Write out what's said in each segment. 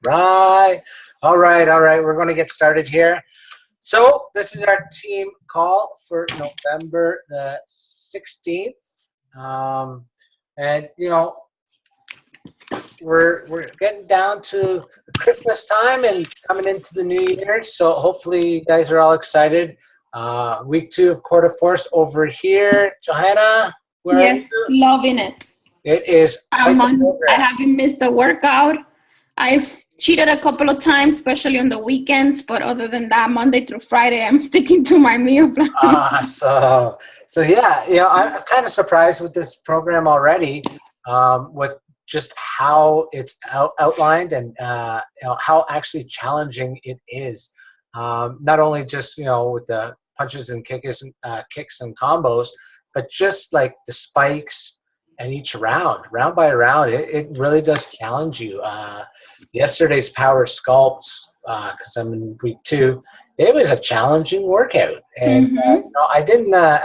Right. All right. We're going to get started here. So this is our team call for November the 16th. Um, and, we're getting down to Christmas time and coming into the new year. So hopefully you guys are all excited. Week 2 of Quarter Force over here. Johanna, where are Yes, you? loving it. It is quite the I program. haven't missed a workout. I've cheated a couple of times, especially on the weekends. But other than that, Monday through Friday, I'm sticking to my meal plan. So yeah, I'm kind of surprised with this program already, with just how it's outlined and how actually challenging it is. Not only just with the punches and kicks and combos, but just like the spikes and each round by round, it really does challenge you. Yesterday's power sculpts, because I'm in week 2. It was a challenging workout, and Mm-hmm. I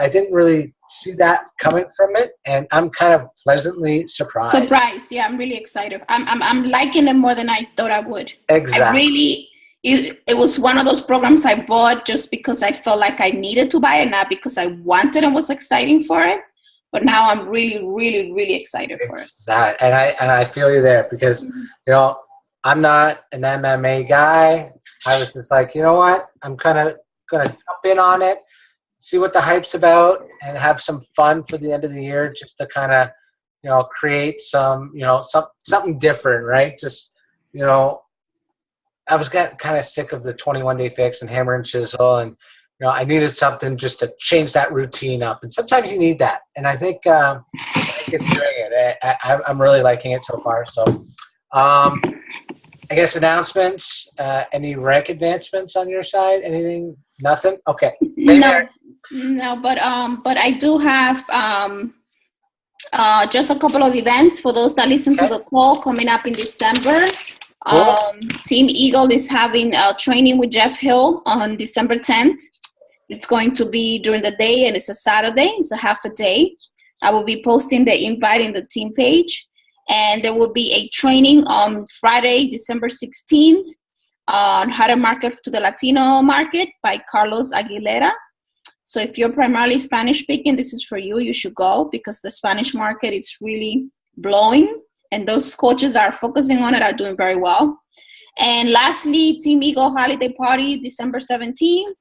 didn't really see that coming from it, and I'm kind of pleasantly surprised. Surprise! Yeah, I'm really excited. I'm liking it more than I thought I would. I Exactly. really it was one of those programs I bought just because I felt like I needed to buy it, not because I wanted and was exciting for it. But now I'm really, really, really excited for it. Exactly, and I feel you there because Mhm. you know I'm not an MMA guy. I was just like, you know what, I'm kind of gonna jump in on it, see what the hype's about, and have some fun for the end of the year, just to kind of create something different, right? Just you know I was getting kind of sick of the 21-day fix and hammer and chisel, and I needed something just to change that routine up. And sometimes you need that, and I think it's doing it. I'm really liking it so far. So, I guess announcements. Any rank advancements on your side? Anything? Nothing. Okay. Same here. No, no, but I do have just a couple of events for those that listen to Okay. the call coming up in December. Cool. Team Eagle is having a training with Jeff Hill on December 10th. It's going to be during the day, and it's a Saturday. It's a half a day. I will be posting the invite in the team page. And there will be a training on Friday, December 16th, on how to market to the Latino market by Carlos Aguilera. So if you're primarily Spanish speaking, this is for you. You should go because the Spanish market is really blowing, and those coaches that are focusing on it are doing very well. And lastly, Team Eagle Holiday Party, December 17th.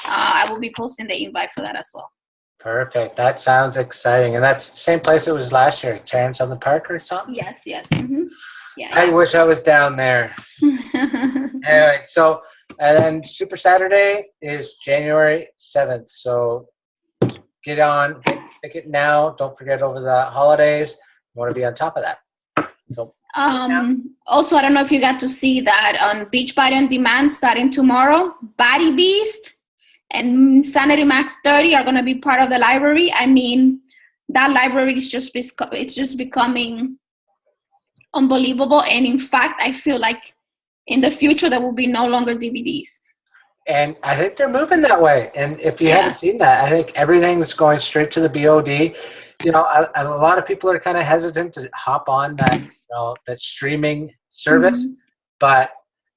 I will be posting the invite for that as well. Perfect. That sounds exciting, and that's the same place it was last year, Terrence on the Park or something. Yes, yes. Mm-hmm. I Yeah. wish I was down there. Anyway, so and then Super Saturday is January 7th. So get your ticket now. Don't forget over the holidays. You want to be on top of that. So Also, I don't know if you got to see that on Beachbody on Demand starting tomorrow. Body Beast and Sanity Max 30 are going to be part of the library. I mean, that library is just becoming unbelievable. And in fact, I feel like in the future there will be no longer DVDs. and I think they're moving that way. And if you Yeah. haven't seen that, I think everything's going straight to the BOD. A lot of people are kind of hesitant to hop on that streaming service, Mm-hmm. but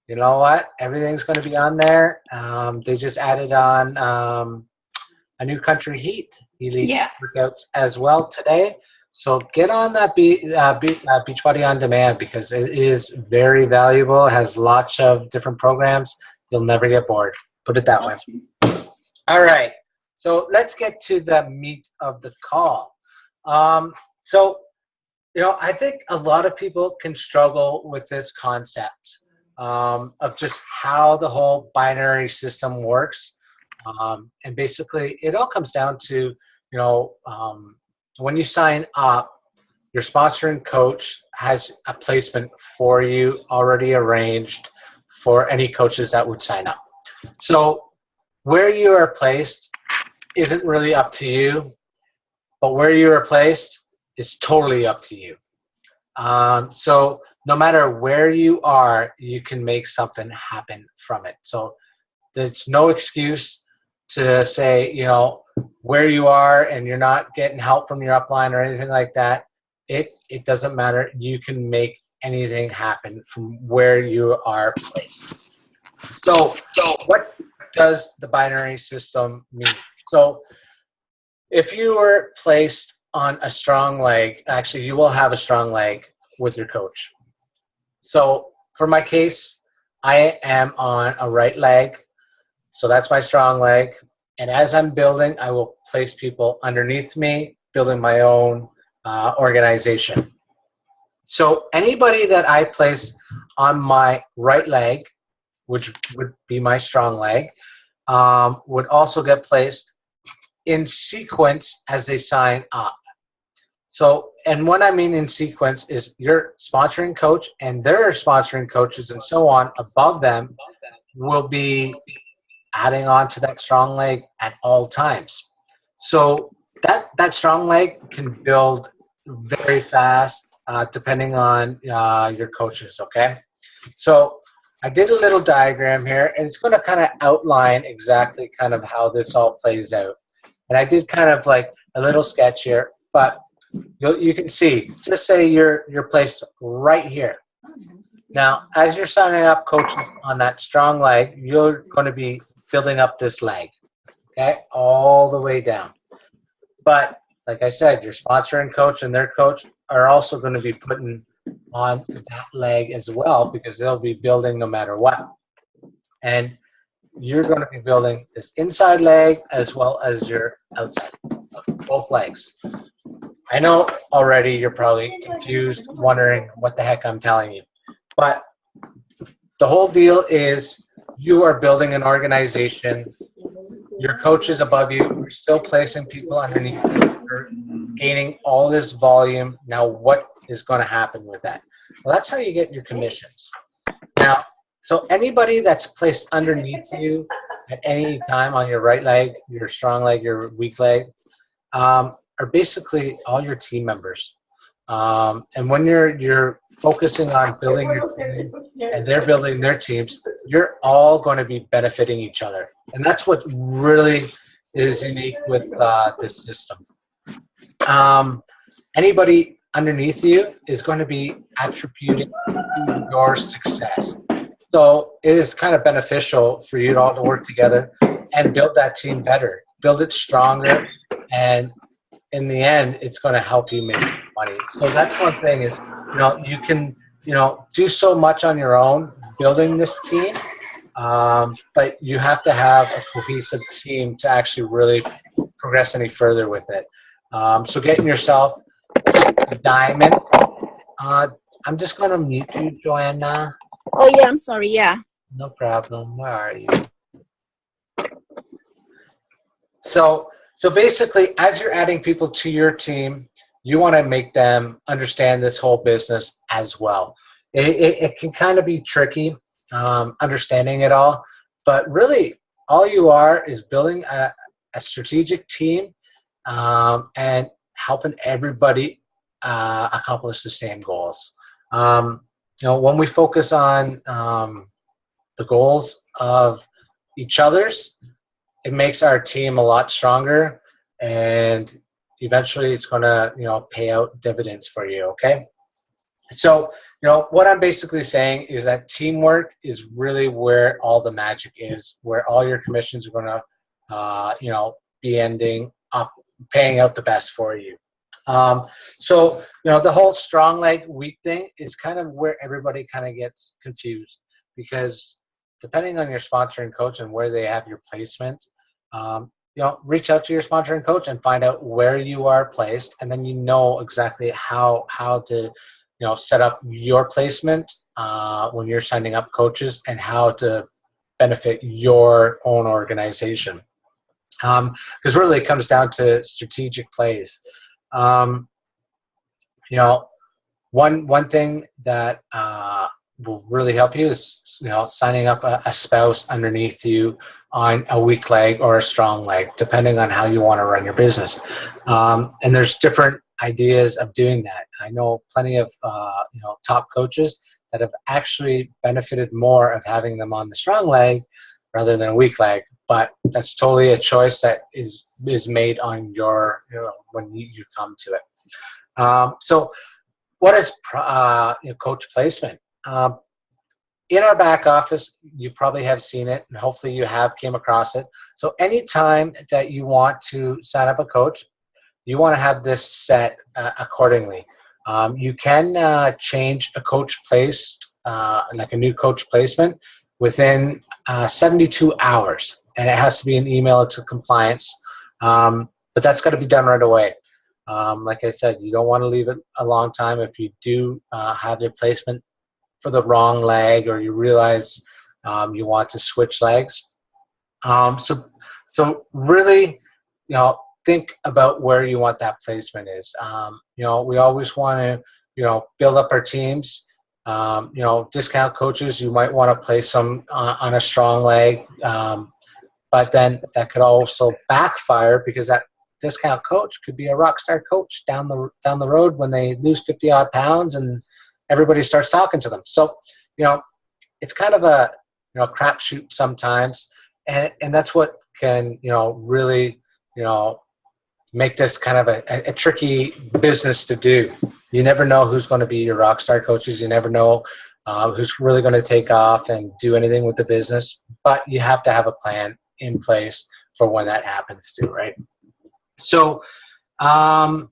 you know what? Everything's going to be on there. They just added on a new Country Heat Elite Yeah. workouts as well today. So get on that Beachbody on Demand because it is very valuable. It has lots of different programs. You'll never get bored. Put it that way. That's All right. So let's get to the meat of the call. So, I think a lot of people can struggle with this concept of just how the whole binary system works. And basically, it all comes down to, when you sign up, your sponsoring coach has a placement for you already arranged for any coaches that would sign up. So where you are placed isn't really up to you, but where you are placed is totally up to you. So no matter where you are, you can make something happen from it. So there's no excuse to say, where you are and you're not getting help from your upline or anything like that. It doesn't matter. You can make anything happen from where you are placed. So what does the binary system mean? So if you were placed on a strong leg, actually you will have a strong leg with your coach. So for my case, I am on a right leg. So that's my strong leg. And as I'm building, I will place people underneath me, building my own organization. So anybody that I place on my right leg, which would be my strong leg, would also get placed in sequence as they sign up. So, and what I mean in sequence is your sponsoring coach and their sponsoring coaches and so on above them will be adding on to that strong leg at all times. So that strong leg can build very fast depending on your coaches, okay? So I did a little diagram here, and it's going to kind of outline exactly kind of how this all plays out. And I did kind of like a little sketch here, but you can see, just say you're placed right here. Now, as you're signing up coaches on that strong leg, you're going to be building up this leg, okay, all the way down. But like I said, your sponsoring coach and their coach are also going to be putting on that leg as well, because they'll be building no matter what. And you're going to be building this inside leg as well as your outside, both legs. I know already you're probably confused, wondering what the heck I'm telling you. But the whole deal is you are building an organization. Your coach is above you. You're still placing people underneath you. You're gaining all this volume. Now, what is going to happen with that? Well, that's how you get your commissions. Now, so anybody that's placed underneath you at any time on your right leg, your strong leg, your weak leg, are basically all your team members. And when you're focusing on building your team and they're building their teams, you're all going to be benefiting each other. And that's what really is unique with this system. Anybody underneath you is going to be attributing to your success. So it is kind of beneficial for you all to work together and build that team better, build it stronger, and in the end, it's going to help you make money. So that's one thing is, you can, do so much on your own building this team, but you have to have a cohesive team to actually really progress any further with it. So getting yourself a diamond. I'm just going to mute you, Joanna. Oh, yeah, I'm sorry. Yeah. No problem. Where are you? So basically, as you're adding people to your team, you want to make them understand this whole business as well. It can kind of be tricky understanding it all, but really all you are is building a strategic team and helping everybody accomplish the same goals. When we focus on the goals of each other's, it makes our team a lot stronger, and eventually it's going to, pay out dividends for you. Okay. So, what I'm basically saying is that teamwork is really where all the magic is, where all your commissions are going to, be ending up paying out the best for you. So, the whole strong leg, weak thing is kind of where everybody kind of gets confused, because depending on your sponsoring coach and where they have your placement, reach out to your sponsoring coach and find out where you are placed, and then exactly how to set up your placement when you're signing up coaches and how to benefit your own organization. Because really it comes down to strategic plays. One thing that will really help you is signing up a spouse underneath you on a weak leg or a strong leg, depending on how you want to run your business. And there's different ideas of doing that. I know plenty of top coaches that have actually benefited more of having them on the strong leg rather than a weak leg, but that's totally a choice that is made on your when you come to it. So what is coach placement? In our back office, you probably have seen it, and hopefully you have came across it. So anytime that you want to sign up a coach, you want to have this set accordingly. You can change a coach placed, like a new coach placement, within 72 hours, and it has to be an email to compliance. But that's got to be done right away. Like I said, you don't want to leave it a long time. If you do have your placement for the wrong leg, or you realize you want to switch legs, so really, think about where you want that placement is. We always want to build up our teams. Discount coaches, you might want to place some on a strong leg, but then that could also backfire, because that discount coach could be a rock star coach down the road when they lose 50 odd pounds and everybody starts talking to them. So, it's kind of a crapshoot sometimes, and that's what can really make this kind of a tricky business to do. You never know who's going to be your rock star coaches. You never know who's really going to take off and do anything with the business. But you have to have a plan in place for when that happens too, right? So, I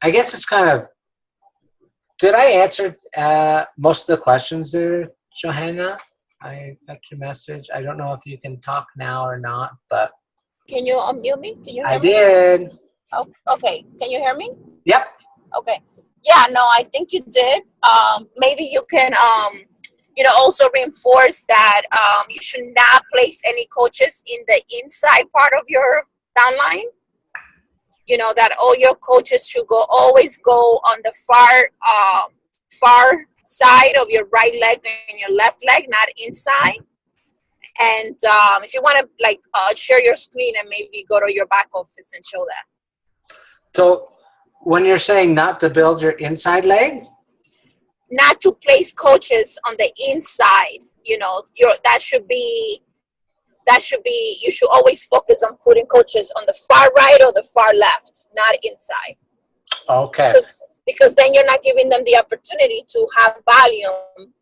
guess it's kind of, did I answer most of the questions there, Johanna? I got your message. I don't know if you can talk now or not, but. Can you unmute me? Can you hear I me? did. Oh, okay. Can you hear me? Yep. Okay. Yeah, no, I think you did. Maybe you can, also reinforce that you should not place any coaches in the inside part of your downline. That all your coaches should always go on the far side of your right leg and your left leg, not inside. And if you want to share your screen and maybe go to your back office and show that. So when you're saying not to build your inside leg? Not to place coaches on the inside, you should always focus on putting coaches on the far right or the far left, not inside. Okay. Because then you're not giving them the opportunity to have volume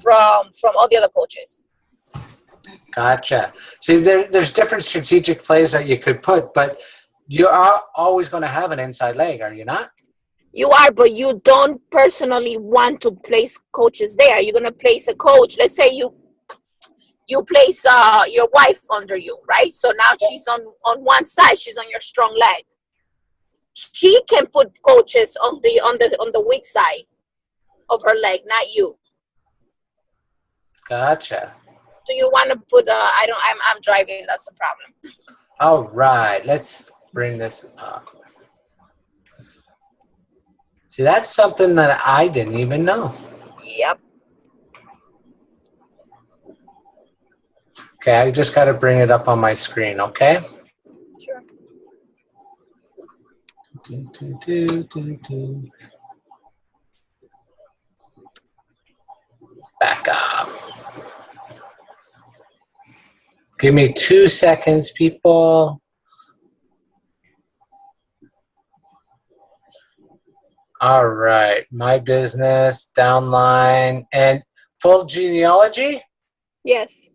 from all the other coaches. Gotcha. See, there's different strategic plays that you could put, but you are always going to have an inside leg, are you not? You are, but you don't personally want to place coaches there. You're going to place a coach. Let's say you place your wife under you, right? So now she's on one side. She's on your strong leg. She can put coaches on the weak side of her leg, not you. Gotcha. Do you want to put I'm driving, that's the problem. All right, let's bring this up. See, that's something that I didn't even know. Yep. Okay, I just got to bring it up on my screen, okay? Sure. Back up. Give me 2 seconds, people. All right, my business, downline, and full genealogy? Yes.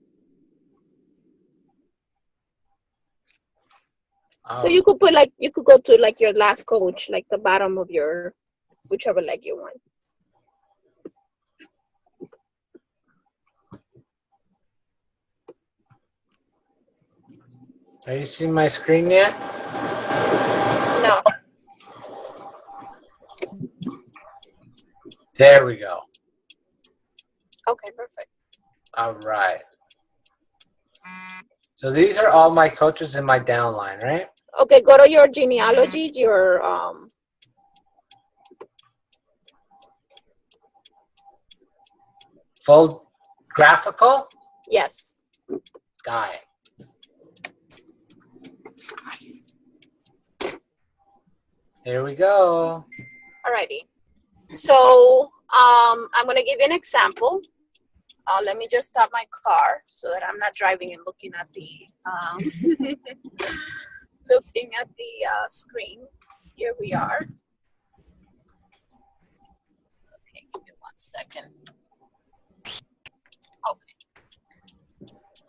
So you could put you could go to your last coach, like the bottom of your, whichever leg you want. Are you seeing my screen yet? No. There we go. Okay, perfect. All right. So these are all my coaches in my downline, right? Okay, go to your genealogy, your full graphical? Yes. Got it. Here we go. Alrighty. So I'm gonna give you an example. Let me just stop my car so that I'm not driving and looking at the screen. Here we are. second. Okay.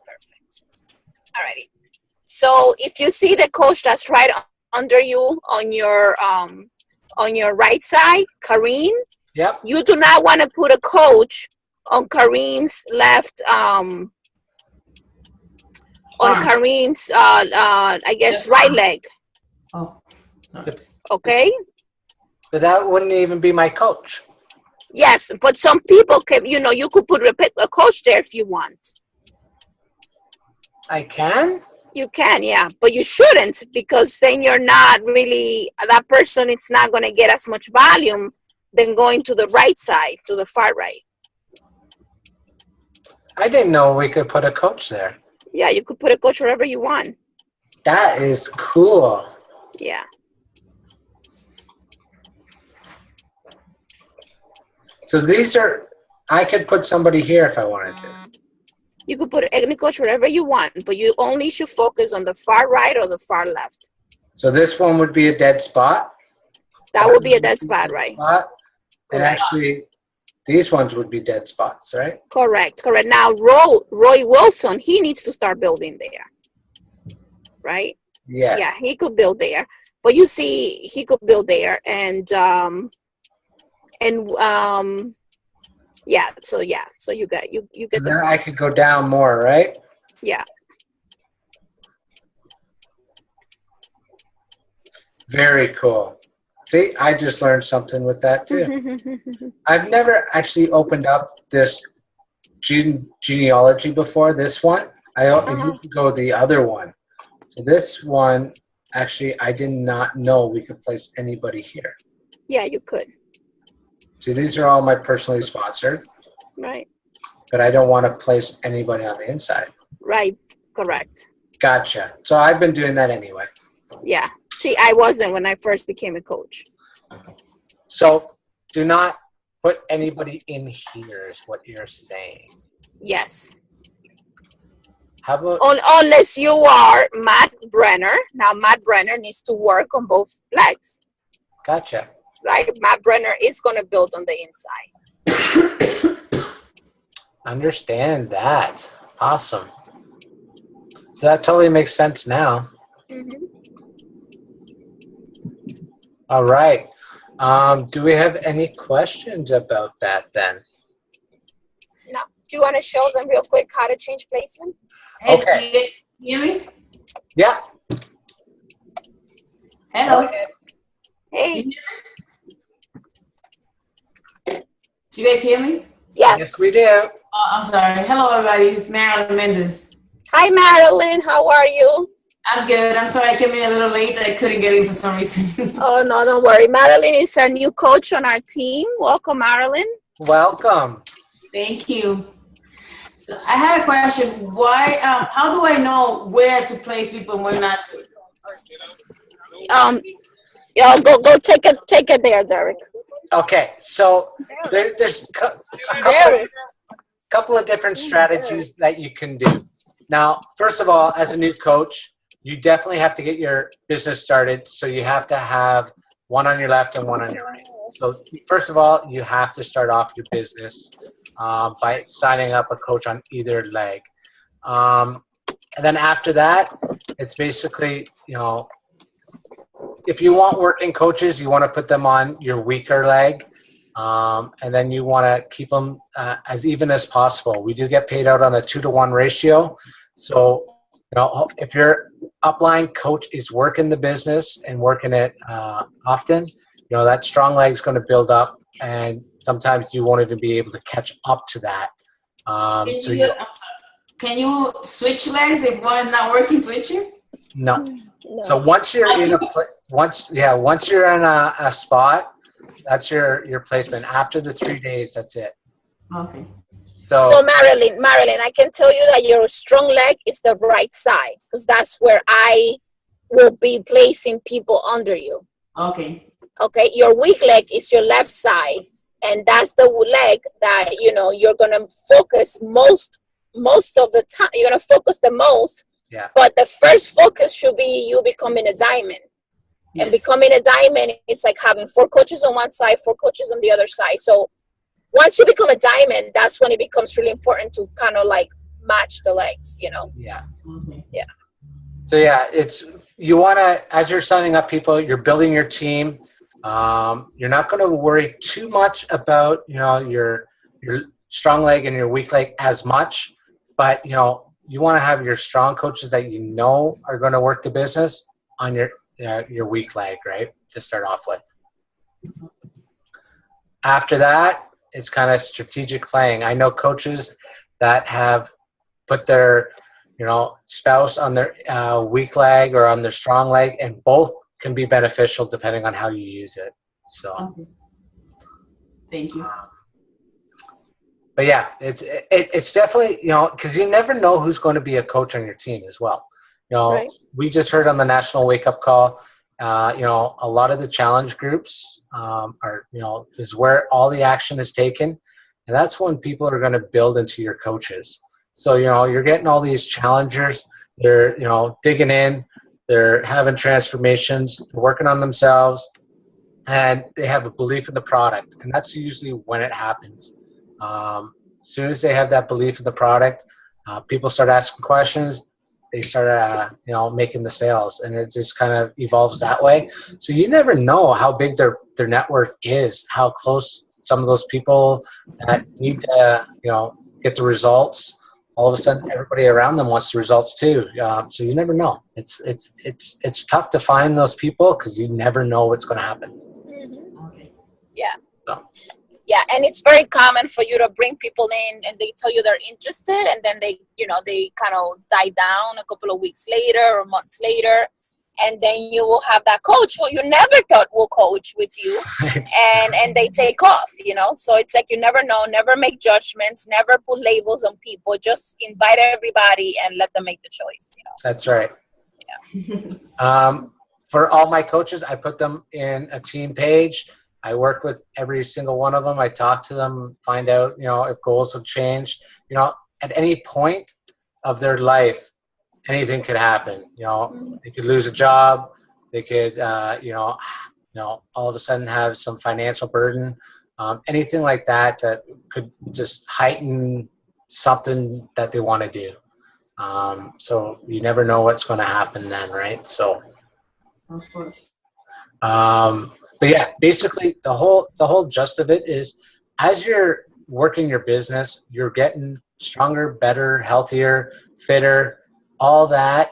Perfect. Alrighty. So if you see the coach that's right under you on your right side, Kareen, Yep. you do not want to put a coach on Kareen's left, on Kareen's, I guess, right leg. Oh. Okay? But that wouldn't even be my coach. Yes, but some people can, you could put a coach there if you want. I can? You can, yeah, but you shouldn't, because then you're not really, that person, it's not going to get as much volume than going to the right side, to the far right. I didn't know we could put a coach there. Yeah, you could put a coach wherever you want. That is cool. Yeah. So I could put somebody here if I wanted to. You could put any coach wherever you want, but you only should focus on the far right or the far left. So this one would be a dead spot. That would be a dead spot, right? And actually, these ones would be dead spots, right? Correct. Now, Roy Wilson, he needs to start building there, right? Yes. Yeah, he could build there. But you see, he could build there, and yeah. So you get So then I could go down more, right? Yeah. Very cool. See, I just learned something with that too. I've never actually opened up this genealogy before. This one, I used to go the other one. So this one, actually, I did not know we could place anybody here. Yeah, you could. So these are all my personally sponsored. Right. But I don't want to place anybody on the inside. Right. Correct. Gotcha. So I've been doing that anyway. Yeah. See, I wasn't when I first became a coach. So do not put anybody in here is what you're saying. Yes. How about unless you are Matt Brenner. Now, Matt Brenner needs to work on both legs. Gotcha. Right? Matt Brenner is going to build on the inside. Understand that. Awesome. So that totally makes sense now. Mm-hmm. All right. Do we have any questions about that then? No. Do you want to show them real quick how to change placement? Hey, Okay. do you hear me? Yeah. Hello. Hey. Do you guys hear me? Yes. Yes, we do. Oh, I'm sorry. Hello, everybody. It's Marilyn Mendez. Hi, Marilyn. How are you? I'm good. I'm sorry I came in a little late. I couldn't get in for some reason. Oh, no, don't worry. Marilyn is our new coach on our team. Welcome, Marilyn. Welcome. Thank you. So I have a question. Why? How do I know where to place people and where not to? Yeah, go take it there, Derek. Okay, so there's a couple of different strategies that you can do. Now, first of all, as a new coach, you definitely have to get your business started. So you have to have one on your left and one on your right. So first of all, you have to start off your business by signing up a coach on either leg. And then after that, it's basically, if you want working coaches, you want to put them on your weaker leg. And then you want to keep them as even as possible. We do get paid out on the 2-to-1 ratio. So, if your upline coach is working the business and working it often, that strong leg is going to build up, and sometimes you won't even be able to catch up to that. Can you switch legs if one is not working? Switch you? No. So once you're in once you're in a spot, that's your placement. After the 3 days, that's it. Okay. So Marilyn, I can tell you that your strong leg is the right side, because that's where I will be placing people under you. Okay. Okay. Your weak leg is your left side, and that's the leg that you're gonna focus most of the time. You're gonna focus the most. Yeah. But the first focus should be you becoming a diamond. Yes. And becoming a diamond, it's like having 4 coaches on one side, 4 coaches on the other side. So once you become a diamond, that's when it becomes really important to kind of like match the legs, you know? Yeah. Okay. So yeah, you want to, as you're signing up people, you're building your team. You're not going to worry too much about, you know, your strong leg and your weak leg as much, but you know, you want to have your strong coaches that you know are going to work the business on your weak leg, right? To start off with. After that, it's kind of strategic playing. I know coaches that have put their, you know, spouse on their weak leg or on their strong leg, and both can be beneficial depending on how you use it. So, Okay. Thank you. but yeah, it's definitely, you know, because you never know who's going to be a coach on your team as well. You know, Right. we just heard on the National Wake Up Call, you know, a lot of the challenge groups are, you know, is where all the action is taken, and that's when people are going to build into your coaches. So, you know, you're getting all these challengers, they're, you know, digging in, they're having transformations, they're working on themselves, and they have a belief in the product. And that's usually when it happens. As soon as they have that belief in the product, people start asking questions, they start, you know, making the sales, and it just kind of evolves that way. So you never know how big their network is, how close some of those people that need to, you know, get the results, all of a sudden everybody around them wants the results too. So you never know. It's tough to find those people because you never know what's going to happen. Okay. Yeah. So. Yeah, and it's very common for you to bring people in and they tell you they're interested, and then they, you know, they kind of die down a couple of weeks later or months later, and then you will have that coach who you never thought will coach with you, and they take off, you know. So it's like you never know, never make judgments, never put labels on people, just invite everybody and let them make the choice, you know. That's right. For all my coaches, I put them in a team page. I work with every single one of them. I talk to them, find out, you know, if goals have changed. You know, at any point of their life, anything could happen. You know, they could lose a job. They could, you know, all of a sudden have some financial burden. Anything like that that could just heighten something that they want to do. So you never know what's going to happen then, right? So, Of course. but yeah, basically the whole gist of it is, as you're working your business, you're getting stronger, better, healthier, fitter. All that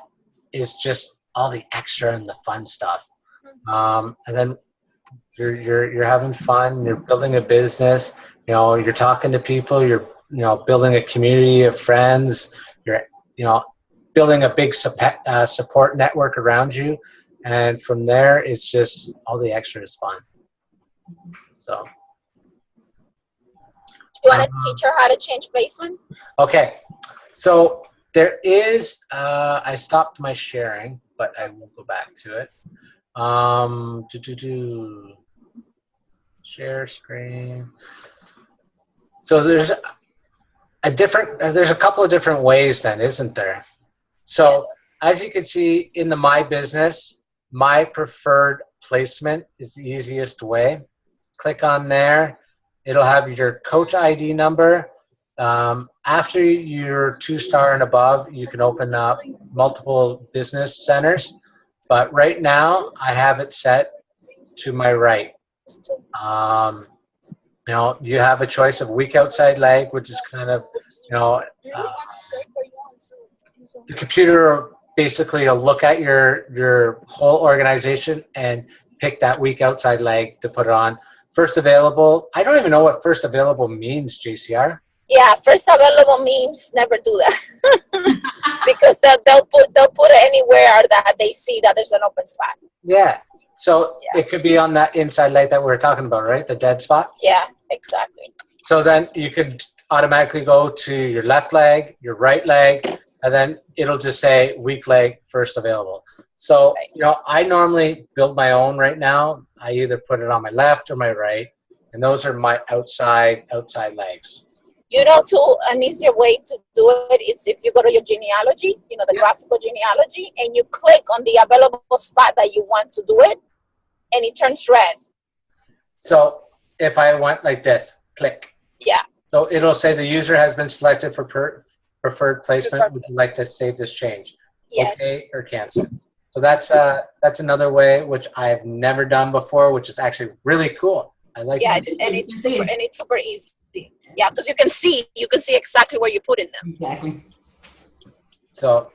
is just all the extra and the fun stuff. And then you're having fun. You're building a business. You know, you're talking to people. You're, you know, building a community of friends. You're, you know, building a big support network around you. And from there, it's just all the extra is fun. So. You want to teach her how to change placement? Okay. So there is, I stopped my sharing, but I will go back to it. Share screen. So there's a couple of different ways then, isn't there? So Yes. As you can see in the My Business, my preferred placement is the easiest way. Click on there. It'll have your coach ID number. After you're 2-star and above, you can open up multiple business centers. But right now, I have it set to my right. You know, you have a choice of weak outside leg, which is kind of, you know, the computer basically will look at your whole organization and pick that weak outside leg to put it on. First available. I don't even know what first available means, JCR. Yeah, first available means never do that because they'll put it anywhere that they see that there's an open spot. Yeah. So It could be on that inside leg that we were talking about, right? The dead spot. Yeah, exactly. So then you could automatically go to your left leg, your right leg, and then it'll just say weak leg first available. So, you know, I normally build my own right now. I either put it on my left or my right, and those are my outside legs. You know, too, an easier way to do it is if you go to your genealogy, you know, the graphical genealogy, and you click on the available spot that you want to do it, and it turns red. So if I went like this, click. Yeah. So it'll say the user has been selected for preferred placement. Preferred. Would you like to save this change? Yes. Okay or cancel. So that's another way which I've never done before, which is actually really cool. I like Yeah, that. it's super easy. Yeah, because you can see exactly where you put in them. Exactly. So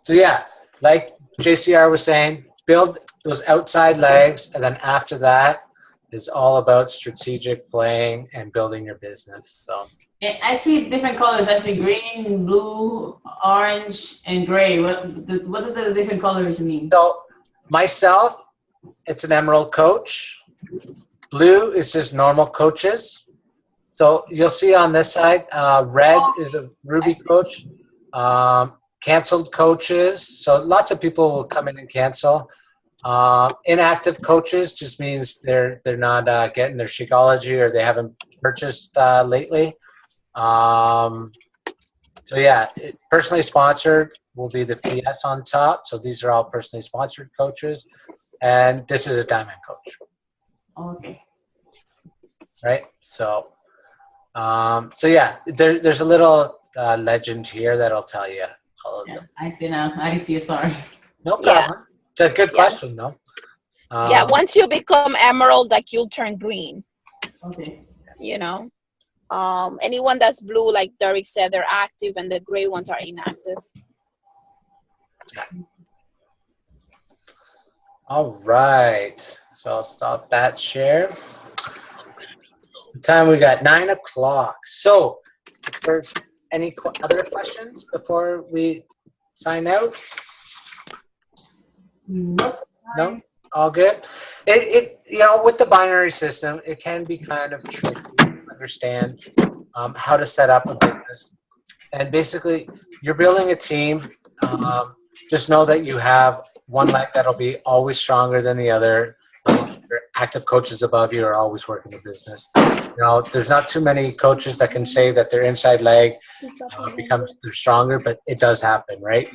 yeah, like JCR was saying, build those outside legs, and then after that is all about strategic playing and building your business. So Yeah, I see different colors. I see green, blue, orange, and gray. What does the different colors mean? So myself, it's an emerald coach. Blue is just normal coaches. So you'll see on this side, red is a ruby coach. Canceled coaches. So lots of people will come in and cancel. Inactive coaches just means they're not getting their Shakeology, or they haven't purchased lately. So yeah, personally sponsored will be the PS on top. So these are all personally sponsored coaches, and this is a diamond coach. Okay. Right. So yeah, there's a little legend here that'll tell you all of Yeah, them. I see now. I didn't see it. Sorry. No problem. It's a good question though. Yeah, once you become emerald, like you'll turn green. Okay. You know, anyone that's blue, like Derek said, they're active, and the gray ones are inactive. All right. So I'll stop that share. The time we got 9 o'clock. So, if there's any other questions before we sign out? Nope. No, all good. It with the binary system, it can be kind of tricky to understand how to set up a business. And basically, you're building a team. Just know that you have one leg that'll be always stronger than the other. Your active coaches above you are always working the business. There's not too many coaches that can say that their inside leg becomes they're stronger, but it does happen, right?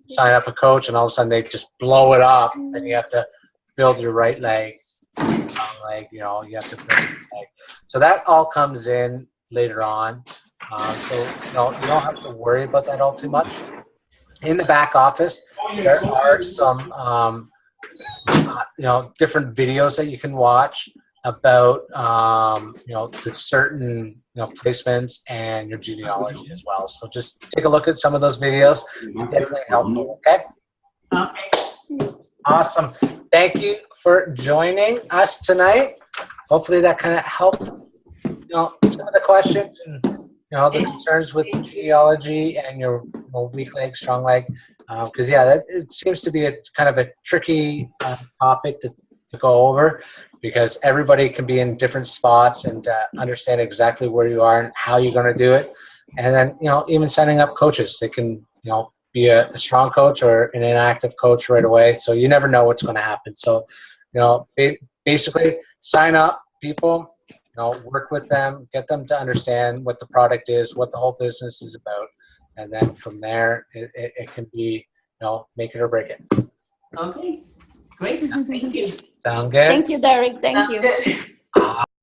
Sign up a coach and all of a sudden they just blow it up, and you have to build your right leg. You have to build your leg. So that all comes in later on. So you don't have to worry about that all too much. In the back office, there are some different videos that you can watch about the certain placements and your genealogy as well. So just take a look at some of those videos. It's definitely helpful. Okay. Okay. Awesome. Thank you for joining us tonight. Hopefully that kind of helped. Some of the questions and the concerns with genealogy and your weak leg, strong leg. Because it seems to be a kind of a tricky topic to go over, because everybody can be in different spots and understand exactly where you are and how you're going to do it. And then even setting up coaches, they can be a strong coach or an inactive coach right away. So you never know what's going to happen. So basically sign up people. Work with them, get them to understand what the product is, what the whole business is about, and then from there, it can be, make it or break it. Okay. Great. Thank you. Sound good? Thank you, Derek. Thank Sounds you. good.